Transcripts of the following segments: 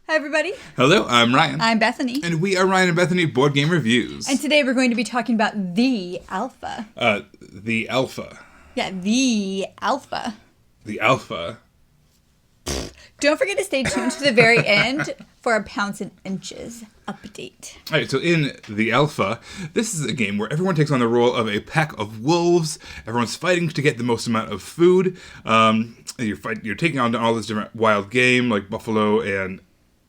Hi, everybody. Hello, I'm Ryan. I'm Bethany. And we are Ryan and Bethany Board Game Reviews. And today we're going to be talking about the Alpha. The Alpha. Yeah, the Alpha. The Alpha. Don't forget to stay tuned to the very end for a Pounds and Inches update. All right, so in the Alpha, this is a game where everyone takes on the role of a pack of wolves. Everyone's fighting to get the most amount of food. You're taking on all this different wild game like buffalo and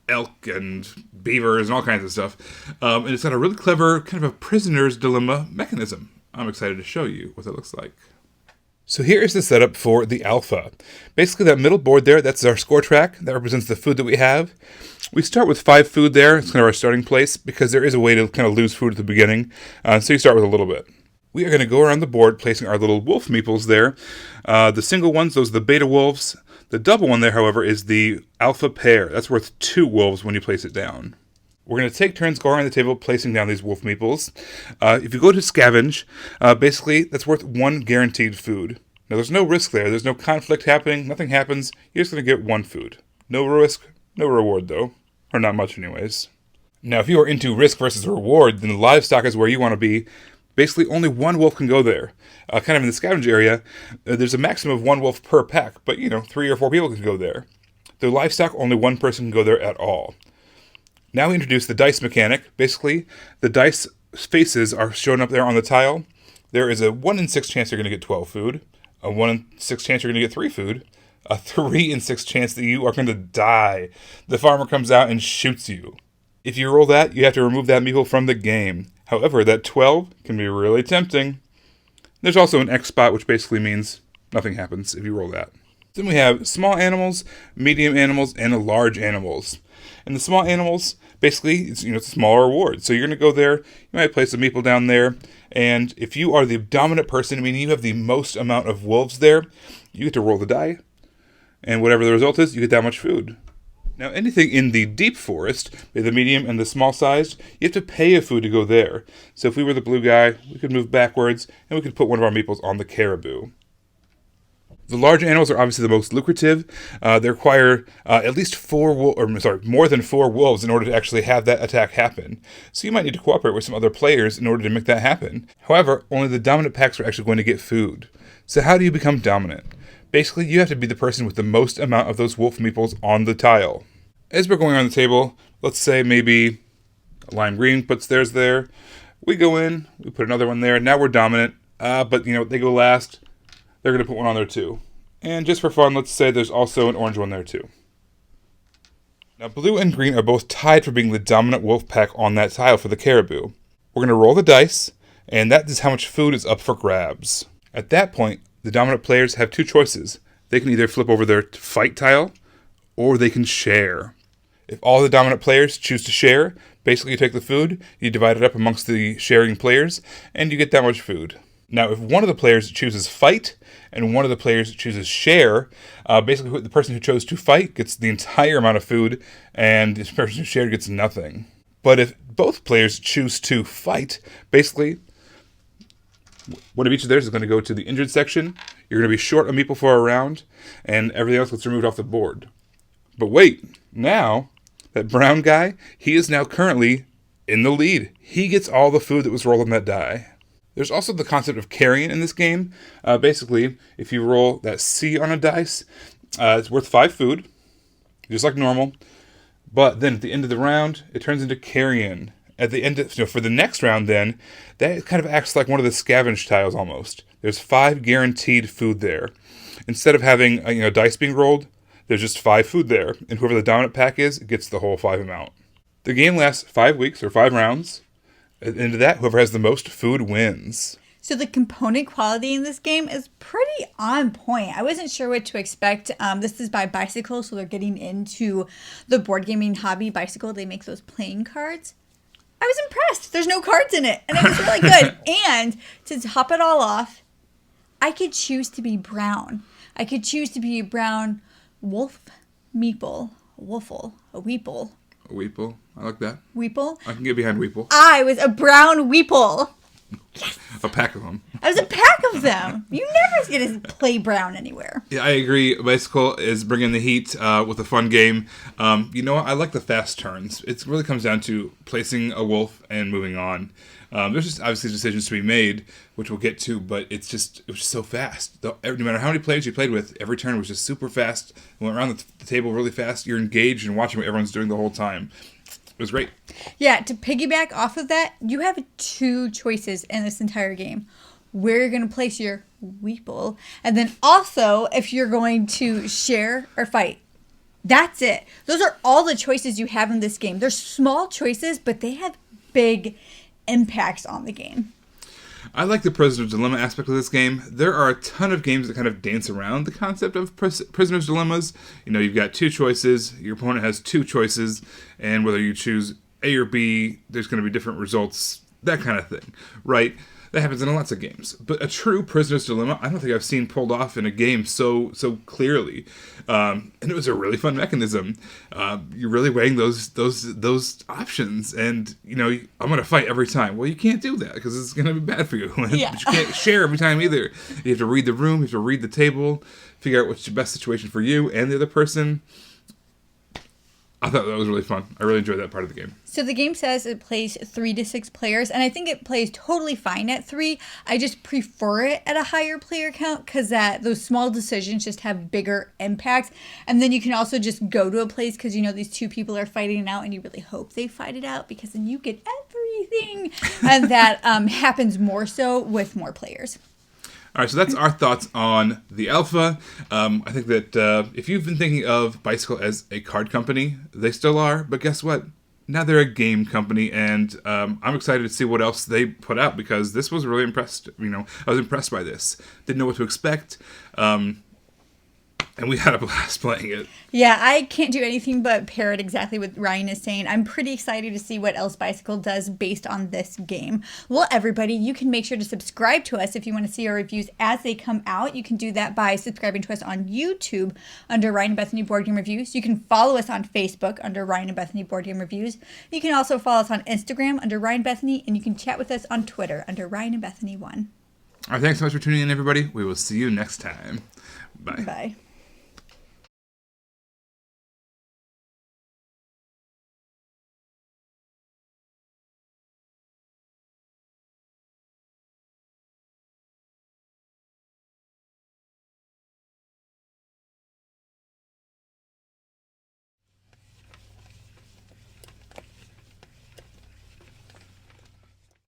elk and beavers and all kinds of stuff. And it's got a really clever kind of a prisoner's dilemma mechanism. I'm excited to show you what that looks like. So here is the setup for the Alpha. Basically that middle board there, that's our score track. That represents the food that we have. We start with 5 food there. It's kind of our starting place because there is a way to kind of lose food at the beginning. So you start with a little bit. We are going to go around the board placing our little wolf meeples there. The single ones, those are the beta wolves. The double one there, however, is the alpha pair. That's worth 2 wolves when you place it down. We're going to take turns going around the table placing down these wolf meeples. If you go to scavenge, basically that's worth 1 guaranteed food. Now there's no risk there. There's no conflict happening. Nothing happens. You're just going to get 1 food. No risk, no reward though. Or not much anyways. Now if you are into risk versus reward, then the livestock is where you want to be. Basically, only 1 wolf can go there. Kind of in the scavenge area, there's a maximum of 1 wolf per pack, but 3 or 4 people can go there. The livestock, only 1 person can go there at all. Now we introduce the dice mechanic. Basically, the dice faces are shown up there on the tile. There is a 1 in 6 chance you're going to get 12 food, a 1 in 6 chance you're going to get 3 food, a 3 in 6 chance that you are going to die. The farmer comes out and shoots you. If you roll that, you have to remove that meeple from the game. However, that 12 can be really tempting. There's also an X spot, which basically means nothing happens if you roll that. Then we have small animals, medium animals, and large animals. And the small animals, basically, it's a smaller reward. So you're going to go there, you might place a meeple down there, and if you are the dominant person, meaning you have the most amount of wolves there, you get to roll the die, and whatever the result is, you get that much food. Now, anything in the deep forest, the medium and the small sized, you have to pay a food to go there. So if we were the blue guy, we could move backwards, and we could put one of our meeples on the caribou. The large animals are obviously the most lucrative. They require at least more than 4 wolves in order to actually have that attack happen. So you might need to cooperate with some other players in order to make that happen. However, only the dominant packs are actually going to get food. So how do you become dominant? Basically, you have to be the person with the most amount of those wolf meeples on the tile. As we're going around the table, let's say maybe lime green puts theirs there. We go in, we put another one there. Now we're dominant, but they go last. They're going to put one on there too. And just for fun, let's say there's also an orange one there too. Now blue and green are both tied for being the dominant wolf pack on that tile for the caribou. We're going to roll the dice, and that is how much food is up for grabs. At that point, the dominant players have 2 choices. They can either flip over their fight tile, or they can share. If all the dominant players choose to share, basically you take the food, you divide it up amongst the sharing players, and you get that much food. Now, if one of the players chooses fight, and one of the players chooses share, basically the person who chose to fight gets the entire amount of food, and the person who shared gets nothing. But if both players choose to fight, basically one of each of theirs is going to go to the injured section. You're going to be short a meeple for a round, and everything else gets removed off the board. But wait, now, that brown guy, he is now currently in the lead. He gets all the food that was rolled on that die. There's also the concept of carrying in this game. Basically, if you roll that C on a dice, it's worth 5 food, just like normal. But then at the end of the round, it turns into carrying. At the end, for the next round, then that kind of acts like one of the scavenge tiles almost. There's 5 guaranteed food there. Instead of having dice being rolled, there's just 5 food there, and whoever the dominant pack is gets the whole 5 amount. The game lasts 5 weeks or 5 rounds. At the end of that, whoever has the most food wins. So the component quality in this game is pretty on point. I wasn't sure what to expect. This is by Bicycle, so they're getting into the board gaming hobby. Bicycle, they make those playing cards. I was impressed. There's no cards in it, and it was really good. And to top it all off, I could choose to be brown. I could choose to be a brown wolf meeple, a woofle, a weeple. A weeple. I like that. Weeple? I can get behind weeple. I was a brown weeple. Yes. A pack of them. It was a pack of them. You never get to play brown anywhere. Yeah, I agree. Bicycle is bringing the heat with a fun game. You know what? I like the fast turns. It really comes down to placing a wolf and moving on. There's just obviously decisions to be made, which we'll get to, but it was just so fast. No matter how many players you played with, every turn was just super fast. You went around the table really fast. You're engaged and watching what everyone's doing the whole time. It was great. Yeah, to piggyback off of that, you have 2 choices in this entire game. Where you're going to place your weeple, and then also if you're going to share or fight. That's it. Those are all the choices you have in this game. They're small choices, but they have big impacts on the game. I like the prisoner's dilemma aspect of this game. There are a ton of games that kind of dance around the concept of prisoner's dilemmas. You know, you've got 2 choices, your opponent has 2 choices, and whether you choose A or B, there's going to be different results, that kind of thing, right? That happens in lots of games. But a true prisoner's dilemma, I don't think I've seen pulled off in a game so clearly. And it was a really fun mechanism. You're really weighing those options, and you know, I'm going to fight every time. Well, you can't do that because it's going to be bad for you. Yeah. But you can't share every time either. You have to read the room, you have to read the table, figure out what's the best situation for you and the other person. I thought that was really fun. I really enjoyed that part of the game. So the game says it plays 3 to 6 players, and I think it plays totally fine at 3. I just prefer it at a higher player count because those small decisions just have bigger impacts. And then you can also just go to a place because you know these 2 people are fighting it out, and you really hope they fight it out because then you get everything. And that happens more so with more players. All right, so that's our thoughts on the alpha. I think that if you've been thinking of Bicycle as a card company, they still are, but guess what? Now they're a game company, and I'm excited to see what else they put out because this was really impressed. You know, I was impressed by this. Didn't know what to expect. And we had a blast playing it. Yeah, I can't do anything but parrot exactly what Ryan is saying. I'm pretty excited to see what else Bicycle does based on this game. Well, everybody, you can make sure to subscribe to us if you want to see our reviews as they come out. You can do that by subscribing to us on YouTube under Ryan and Bethany Board Game Reviews. You can follow us on Facebook under Ryan and Bethany Board Game Reviews. You can also follow us on Instagram under Ryan Bethany, and you can chat with us on Twitter under Ryan and Bethany 1. All right, thanks so much for tuning in, everybody. We will see you next time. Bye. Bye.